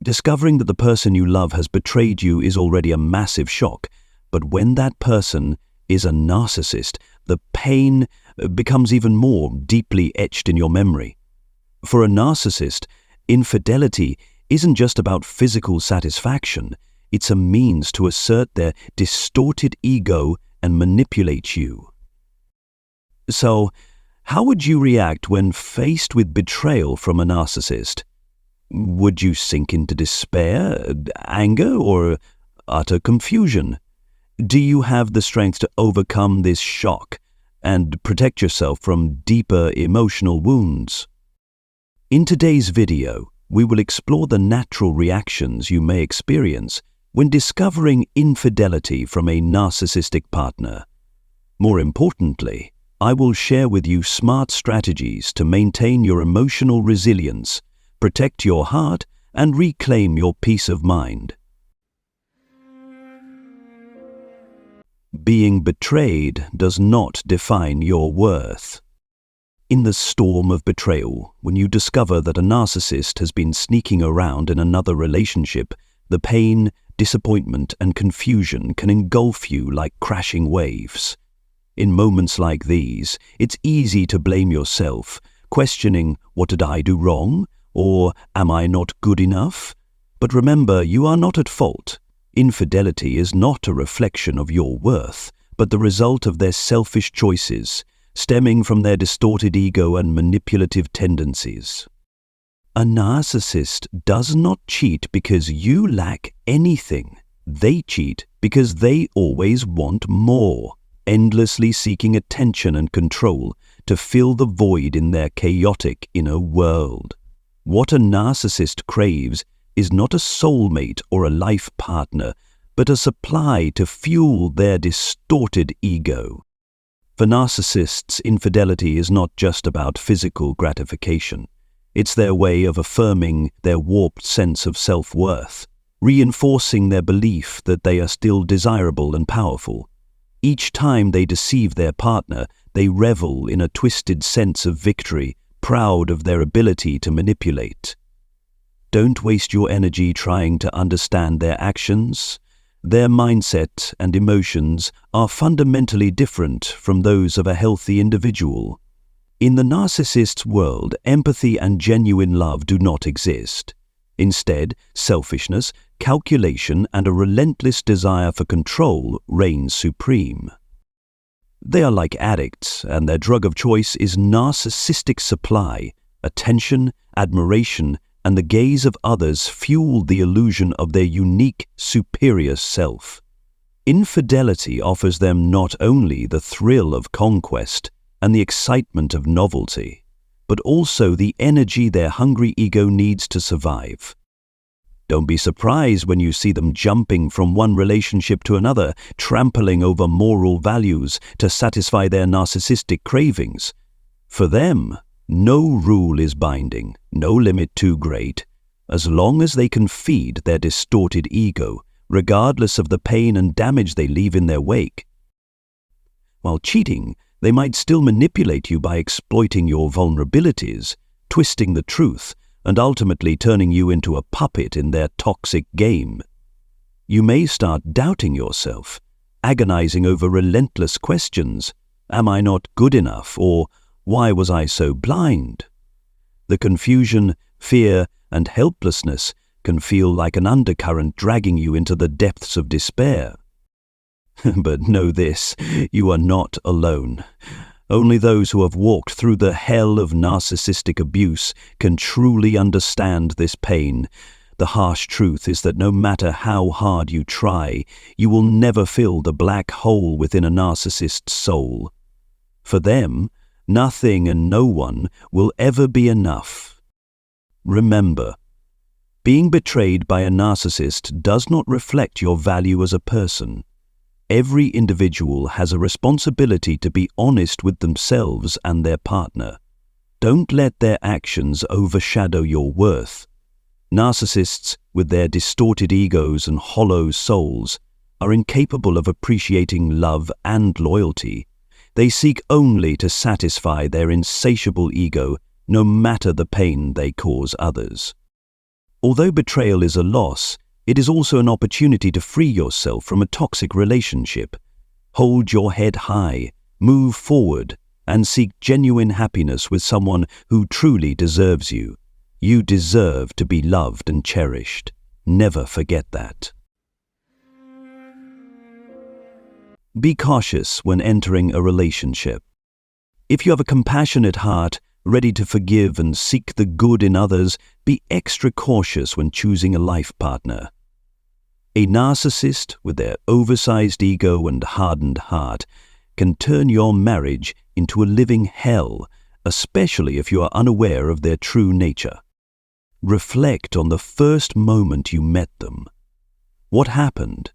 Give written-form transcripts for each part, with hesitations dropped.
Discovering that the person you love has betrayed you is already a massive shock, but when that person is a narcissist, the pain becomes even more deeply etched in your memory. For a narcissist, infidelity isn't just about physical satisfaction, it's a means to assert their distorted ego and manipulate you. So, how would you react when faced with betrayal from a narcissist? Would you sink into despair, anger, or utter confusion? Do you have the strength to overcome this shock and protect yourself from deeper emotional wounds? In today's video, we will explore the natural reactions you may experience when discovering infidelity from a narcissistic partner. More importantly, I will share with you smart strategies to maintain your emotional resilience, protect your heart, and reclaim your peace of mind. Being betrayed does not define your worth. In the storm of betrayal, when you discover that a narcissist has been sneaking around in another relationship, the pain, disappointment, and confusion can engulf you like crashing waves. In moments like these, it's easy to blame yourself, questioning, what did I do wrong? Or am I not good enough? But remember, you are not at fault. Infidelity is not a reflection of your worth, but the result of their selfish choices, stemming from their distorted ego and manipulative tendencies. A narcissist does not cheat because you lack anything. They cheat because they always want more, endlessly seeking attention and control to fill the void in their chaotic inner world. What a narcissist craves is not a soulmate or a life partner, but a supply to fuel their distorted ego. For narcissists, infidelity is not just about physical gratification. It's their way of affirming their warped sense of self-worth, reinforcing their belief that they are still desirable and powerful. Each time they deceive their partner, they revel in a twisted sense of victory, proud of their ability to manipulate. Don't waste your energy trying to understand their actions. Their mindset and emotions are fundamentally different from those of a healthy individual. In the narcissist's world, empathy and genuine love do not exist. Instead, selfishness, calculation, and a relentless desire for control reign supreme. They are like addicts, and their drug of choice is narcissistic supply. Attention, admiration, and the gaze of others fuel the illusion of their unique, superior self. Infidelity offers them not only the thrill of conquest and the excitement of novelty, but also the energy their hungry ego needs to survive. Don't be surprised when you see them jumping from one relationship to another, trampling over moral values to satisfy their narcissistic cravings. For them, no rule is binding, no limit too great, as long as they can feed their distorted ego, regardless of the pain and damage they leave in their wake. While cheating, they might still manipulate you by exploiting your vulnerabilities, twisting the truth, and ultimately turning you into a puppet in their toxic game. You may start doubting yourself, agonizing over relentless questions. Am I not good enough? Or why was I so blind? The confusion, fear, and helplessness can feel like an undercurrent dragging you into the depths of despair. But know this, you are not alone. Only those who have walked through the hell of narcissistic abuse can truly understand this pain. The harsh truth is that no matter how hard you try, you will never fill the black hole within a narcissist's soul. For them, nothing and no one will ever be enough. Remember, being betrayed by a narcissist does not reflect your value as a person. Every individual has a responsibility to be honest with themselves and their partner. Don't let their actions overshadow your worth. Narcissists, with their distorted egos and hollow souls, are incapable of appreciating love and loyalty. They seek only to satisfy their insatiable ego, no matter the pain they cause others. Although betrayal is a loss, it is also an opportunity to free yourself from a toxic relationship. Hold your head high, move forward, and seek genuine happiness with someone who truly deserves you. You deserve to be loved and cherished. Never forget that. Be cautious when entering a relationship. If you have a compassionate heart, ready to forgive and seek the good in others, be extra cautious when choosing a life partner. A narcissist with their oversized ego and hardened heart can turn your marriage into a living hell, especially if you are unaware of their true nature. Reflect on the first moment you met them. What happened?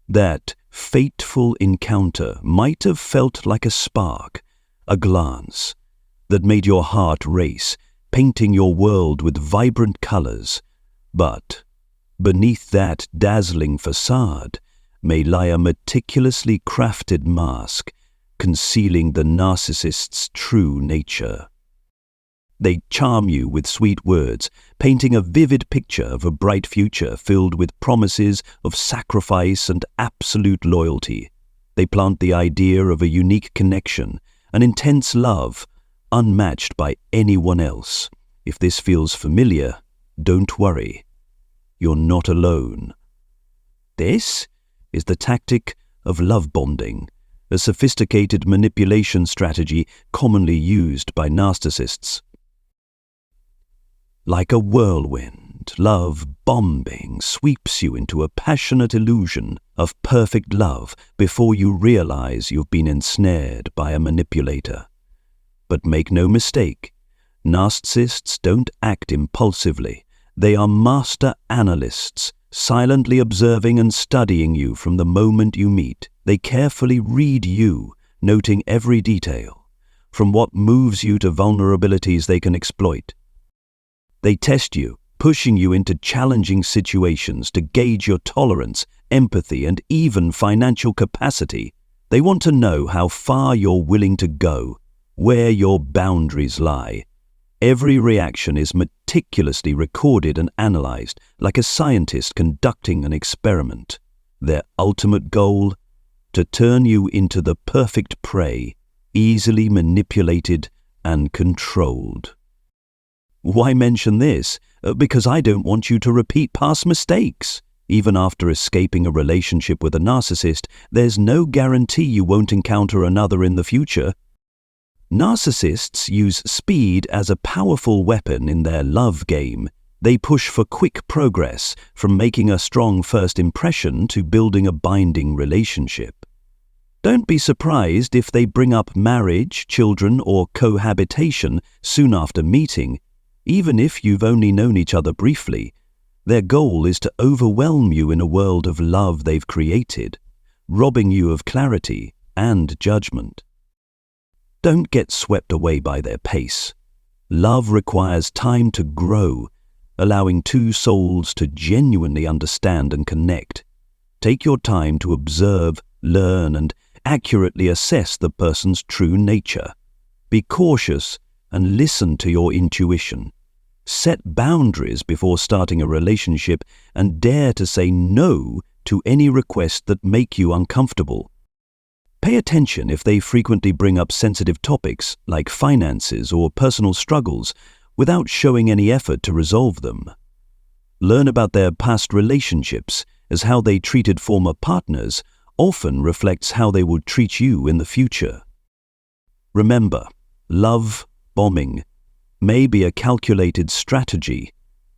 That fateful encounter might have felt like a spark, a glance, that made your heart race, painting your world with vibrant colors. But beneath that dazzling facade may lie a meticulously crafted mask, concealing the narcissist's true nature. They charm you with sweet words, painting a vivid picture of a bright future filled with promises of sacrifice and absolute loyalty. They plant the idea of a unique connection, an intense love, unmatched by anyone else. If this feels familiar, don't worry. You're not alone. This is the tactic of love bombing, a sophisticated manipulation strategy commonly used by narcissists. Like a whirlwind, love bombing sweeps you into a passionate illusion of perfect love before you realize you've been ensnared by a manipulator. But make no mistake, narcissists don't act impulsively. They are master analysts, silently observing and studying you from the moment you meet. They carefully read you, noting every detail, from what moves you to vulnerabilities they can exploit. They test you, pushing you into challenging situations to gauge your tolerance, empathy, and even financial capacity. They want to know how far you're willing to go, where your boundaries lie. Every reaction is meticulously recorded and analyzed, like a scientist conducting an experiment. Their ultimate goal? To turn you into the perfect prey, easily manipulated and controlled. Why mention this? Because I don't want you to repeat past mistakes. Even after escaping a relationship with a narcissist, there's no guarantee you won't encounter another in the future. Narcissists use speed as a powerful weapon in their love game. They push for quick progress, from making a strong first impression to building a binding relationship. Don't be surprised if they bring up marriage, children, or cohabitation soon after meeting, even if you've only known each other briefly. Their goal is to overwhelm you in a world of love they've created, robbing you of clarity and judgment. Don't get swept away by their pace. Love requires time to grow, allowing two souls to genuinely understand and connect. Take your time to observe, learn, and accurately assess the person's true nature. Be cautious and listen to your intuition. Set boundaries before starting a relationship and dare to say no to any requests that make you uncomfortable. Pay attention if they frequently bring up sensitive topics like finances or personal struggles without showing any effort to resolve them. Learn about their past relationships, as how they treated former partners often reflects how they will treat you in the future. Remember, love bombing may be a calculated strategy.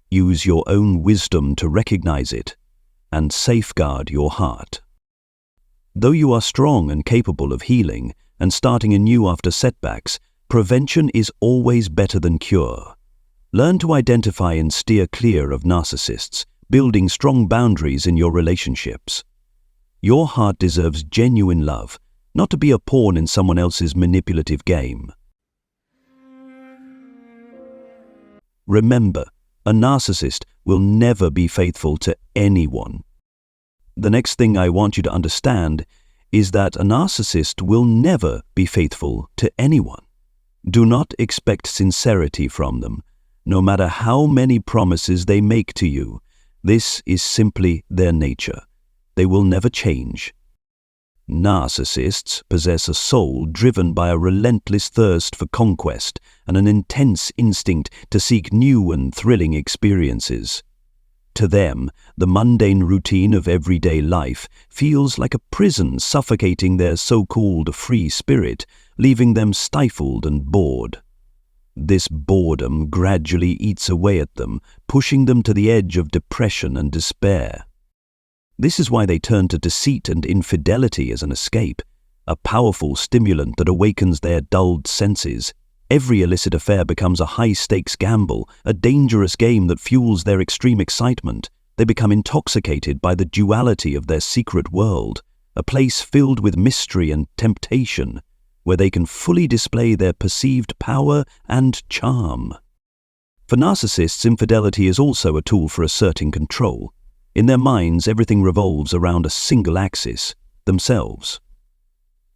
Use your own wisdom to recognize it and safeguard your heart. Though you are strong and capable of healing and starting anew after setbacks, prevention is always better than cure. Learn to identify and steer clear of narcissists, building strong boundaries in your relationships. Your heart deserves genuine love, not to be a pawn in someone else's manipulative game. Remember, a narcissist will never be faithful to anyone. The next thing I want you to understand is that a narcissist will never be faithful to anyone. Do not expect sincerity from them. no matter how many promises they make to you. This is simply their nature. They will never change. Narcissists possess a soul driven by a relentless thirst for conquest and an intense instinct to seek new and thrilling experiences. To them, the mundane routine of everyday life feels like a prison suffocating their so-called free spirit, leaving them stifled and bored. This boredom gradually eats away at them, pushing them to the edge of depression and despair. This is why they turn to deceit and infidelity as an escape, a powerful stimulant that awakens their dulled senses. Every illicit affair becomes a high-stakes gamble, a dangerous game that fuels their extreme excitement. They become intoxicated by the duality of their secret world, a place filled with mystery and temptation, where they can fully display their perceived power and charm. For narcissists, infidelity is also a tool for asserting control. In their minds, everything revolves around a single axis: themselves.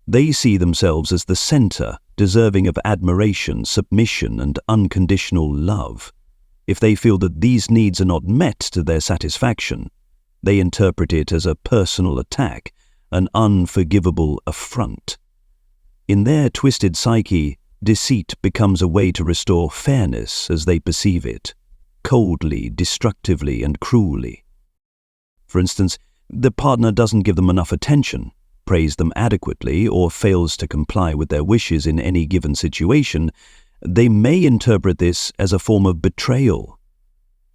They see themselves as the center, deserving of admiration, submission, and unconditional love. If they feel that these needs are not met to their satisfaction, they interpret it as a personal attack, an unforgivable affront. In their twisted psyche, deceit becomes a way to restore fairness as they perceive it, coldly, destructively, and cruelly. For instance, the partner doesn't give them enough attention, praise them adequately, or fails to comply with their wishes in any given situation. They may interpret this as a form of betrayal.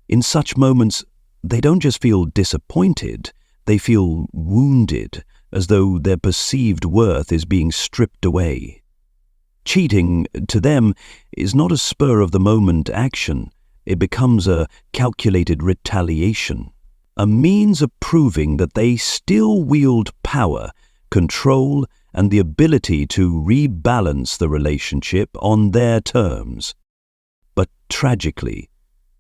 In such moments, they don't just feel disappointed, they feel wounded, as though their perceived worth is being stripped away. Cheating, to them, is not a spur-of-the-moment action. It becomes a calculated retaliation, a means of proving that they still wield power, control, and the ability to rebalance the relationship on their terms. But tragically,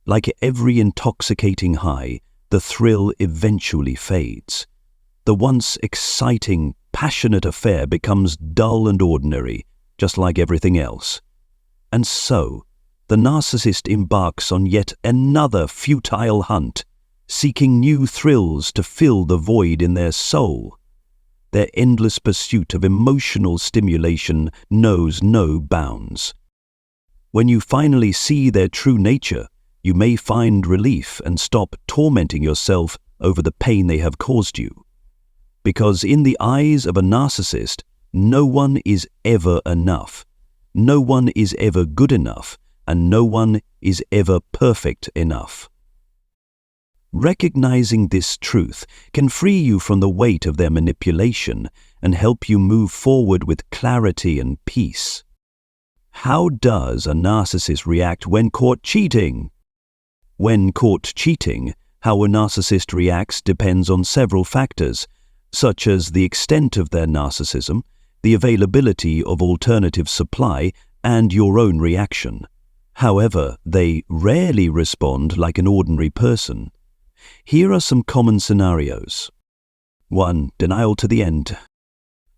like every intoxicating high, the thrill eventually fades. The once exciting, passionate affair becomes dull and ordinary, just like everything else. And so, the narcissist embarks on yet another futile hunt, seeking new thrills to fill the void in their soul. Their endless pursuit of emotional stimulation knows no bounds. When you finally see their true nature, you may find relief and stop tormenting yourself over the pain they have caused you. Because in the eyes of a narcissist, no one is ever enough, no one is ever good enough, and no one is ever perfect enough. Recognizing this truth can free you from the weight of their manipulation and help you move forward with clarity and peace. How does a narcissist react when caught cheating? When caught cheating, how a narcissist reacts depends on several factors, such as the extent of their narcissism, the availability of alternative supply, and your own reaction. However, they rarely respond like an ordinary person. Here are some common scenarios. 1. Denial to the end.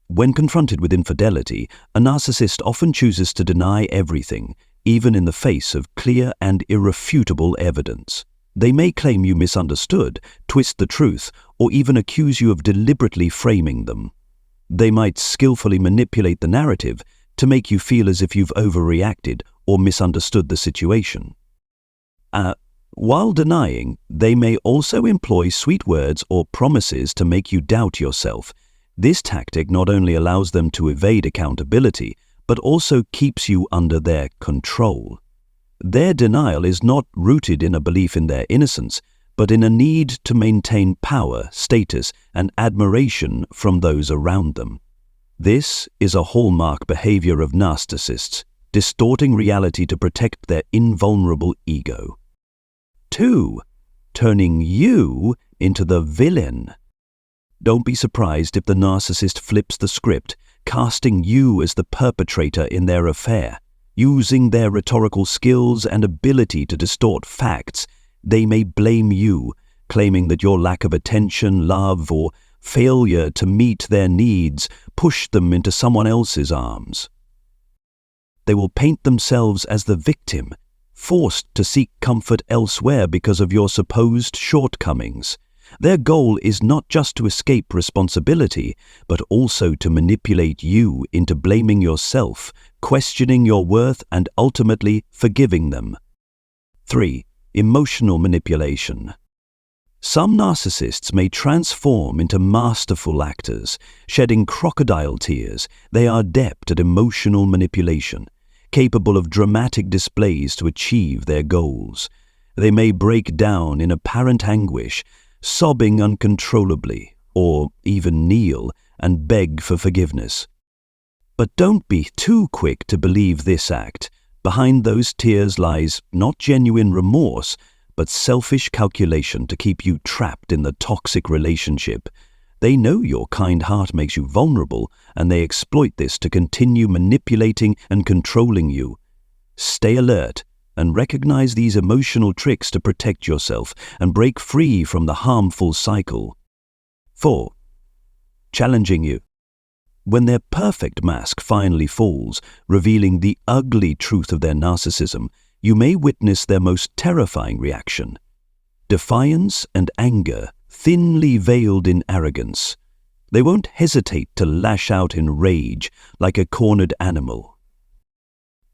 When confronted with infidelity, a narcissist often chooses to deny everything, even in the face of clear and irrefutable evidence. They may claim you misunderstood, twist the truth, or even accuse you of deliberately framing them. They might skillfully manipulate the narrative to make you feel as if you've overreacted or misunderstood the situation. While denying, they may also employ sweet words or promises to make you doubt yourself. This tactic not only allows them to evade accountability, but also keeps you under their control. Their denial is not rooted in a belief in their innocence, but in a need to maintain power, status, and admiration from those around them. This is a hallmark behavior of narcissists, distorting reality to protect their invulnerable ego. 2. Turning you into the villain. Don't be surprised if the narcissist flips the script, casting you as the perpetrator in their affair. Using their rhetorical skills and ability to distort facts, they may blame you, claiming that your lack of attention, love, or failure to meet their needs pushed them into someone else's arms. They will paint themselves as the victim, forced to seek comfort elsewhere because of your supposed shortcomings. Their goal is not just to escape responsibility, but also to manipulate you into blaming yourself, questioning your worth, and ultimately forgiving them. 3. Emotional manipulation. Some narcissists may transform into masterful actors, shedding crocodile tears. They are adept at emotional manipulation, capable of dramatic displays to achieve their goals. They may break down in apparent anguish, sobbing uncontrollably, or even kneel and beg for forgiveness. But don't be too quick to believe this act. Behind those tears lies not genuine remorse, but selfish calculation to keep you trapped in the toxic relationship. They know your kind heart makes you vulnerable, and they exploit this to continue manipulating and controlling you. Stay alert and recognize these emotional tricks to protect yourself and break free from the harmful cycle. 4. Challenging you. When their perfect mask finally falls, revealing the ugly truth of their narcissism, you may witness their most terrifying reaction: defiance and anger, thinly veiled in arrogance. They won't hesitate to lash out in rage like a cornered animal.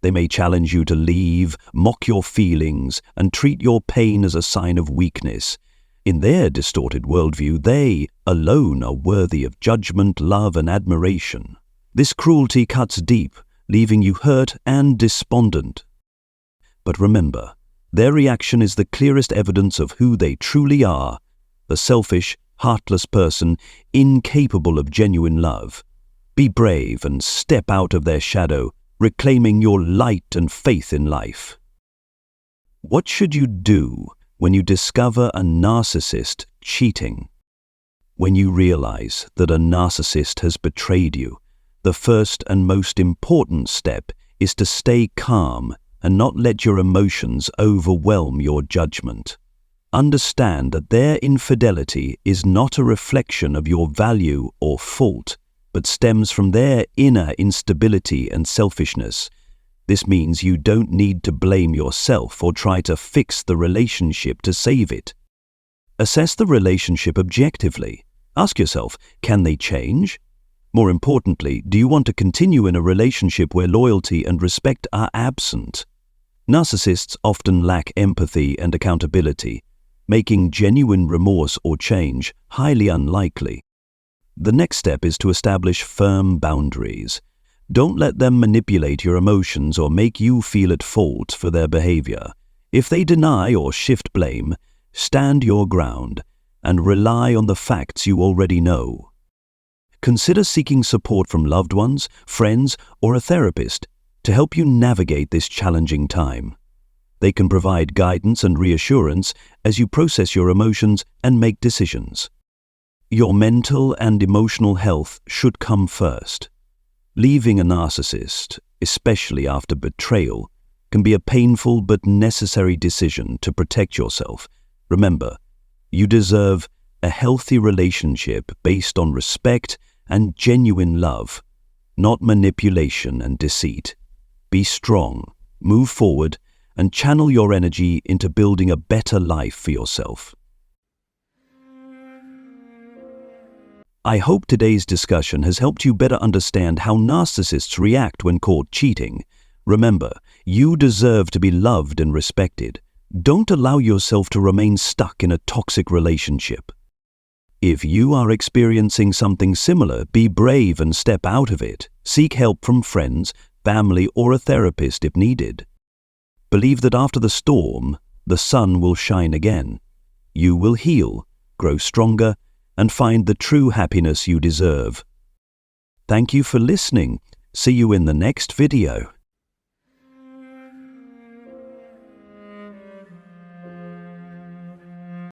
They may challenge you to leave, mock your feelings, and treat your pain as a sign of weakness. In their distorted worldview, they alone are worthy of judgment, love, and admiration. This cruelty cuts deep, leaving you hurt and despondent. But remember, their reaction is the clearest evidence of who they truly are: the selfish, heartless person, incapable of genuine love. Be brave and step out of their shadow, reclaiming your light and faith in life. What should you do when you discover a narcissist cheating? When you realize that a narcissist has betrayed you, the first and most important step is to stay calm and not let your emotions overwhelm your judgment. Understand that their infidelity is not a reflection of your value or fault, but stems from their inner instability and selfishness. This means you don't need to blame yourself or try to fix the relationship to save it. Assess the relationship objectively. Ask yourself, can they change? More importantly, do you want to continue in a relationship where loyalty and respect are absent? Narcissists often lack empathy and accountability, making genuine remorse or change highly unlikely. The next step is to establish firm boundaries. Don't let them manipulate your emotions or make you feel at fault for their behavior. If they deny or shift blame, stand your ground and rely on the facts you already know. Consider seeking support from loved ones, friends, or a therapist to help you navigate this challenging time. They can provide guidance and reassurance as you process your emotions and make decisions. Your mental and emotional health should come first. Leaving a narcissist, especially after betrayal, can be a painful but necessary decision to protect yourself. Remember, you deserve a healthy relationship based on respect and genuine love, not manipulation and deceit. Be strong, move forward, and channel your energy into building a better life for yourself. I hope today's discussion has helped you better understand how narcissists react when caught cheating. Remember, you deserve to be loved and respected. Don't allow yourself to remain stuck in a toxic relationship. If you are experiencing something similar, be brave and step out of it. Seek help from friends, family, or a therapist if needed. Believe that after the storm, the sun will shine again. You will heal, grow stronger, and find the true happiness you deserve. Thank you for listening. See you in the next video.